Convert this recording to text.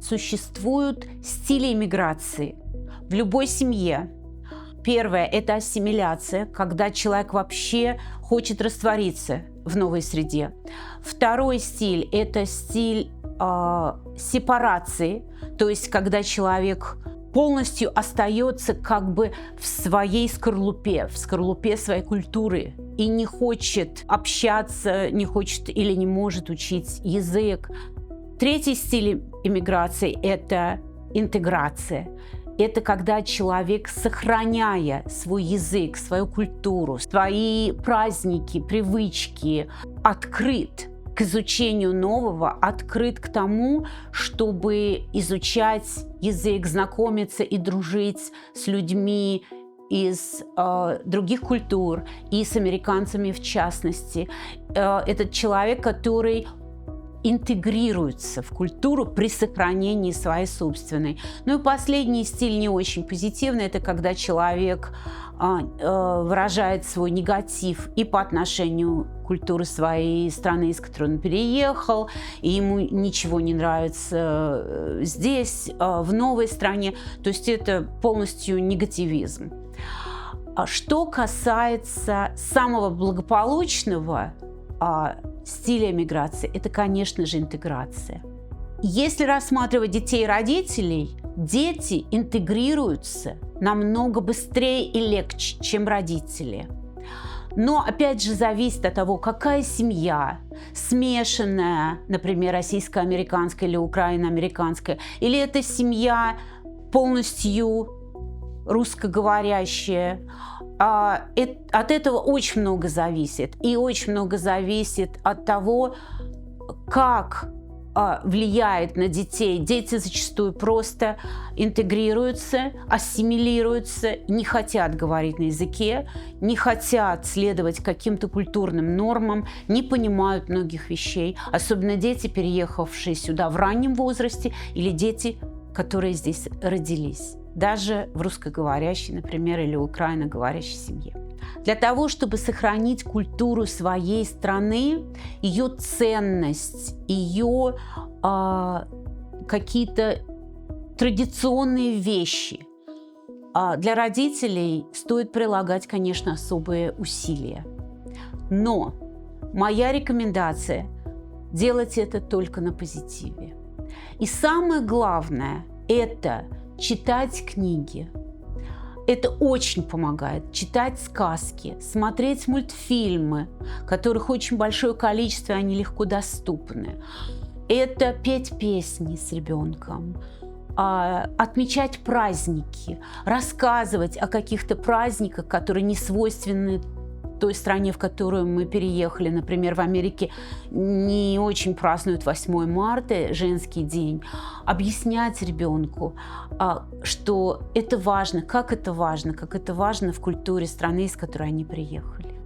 Существуют стили иммиграции в любой семье. Первое – это ассимиляция, когда человек вообще хочет раствориться в новой среде. Второй стиль – это стиль сепарации, то есть когда человек полностью остается как бы в своей скорлупе, в скорлупе своей культуры и не хочет общаться, не хочет или не может учить язык. Третий стиль иммиграции – это интеграция. Это когда человек, сохраняя свой язык, свою культуру, свои праздники, привычки, открыт к изучению нового, открыт к тому, чтобы изучать язык, знакомиться и дружить с людьми из других культур и с американцами в частности. Этот человек, который интегрируется в культуру при сохранении своей собственной. Ну и последний стиль не очень позитивный, это когда человек выражает свой негатив и по отношению к культуре своей страны, из которой он переехал, и ему ничего не нравится здесь, в новой стране. То есть это полностью негативизм. Что касается самого благополучного стиля миграции, это, конечно же, интеграция. Если рассматривать детей и родителей, дети интегрируются намного быстрее и легче, чем родители. Но, опять же, зависит от того, какая семья, смешанная, например, российско-американская или украино-американская, или это семья полностью русскоговорящая. От этого очень много зависит. И очень много зависит от того, как влияет на детей. Дети зачастую просто интегрируются, ассимилируются, не хотят говорить на языке, не хотят следовать каким-то культурным нормам, не понимают многих вещей. Особенно дети, переехавшие сюда в раннем возрасте, или дети, которые здесь родились. Даже в русскоговорящей, например, или украиноговорящей семье. Для того, чтобы сохранить культуру своей страны, ее ценность, ее какие-то традиционные вещи, для родителей стоит прилагать, конечно, особые усилия. Но моя рекомендация – делать это только на позитиве. И самое главное – это читать книги. Это очень помогает. Читать сказки, смотреть мультфильмы, которых очень большое количество, они легко доступны. Это петь песни с ребенком, отмечать праздники, рассказывать о каких-то праздниках, которые не свойственны той стране, в которую мы переехали. Например, в Америке не очень празднуют 8 марта, женский день. Объяснять ребенку, что это важно, как это важно в культуре страны, из которой они приехали.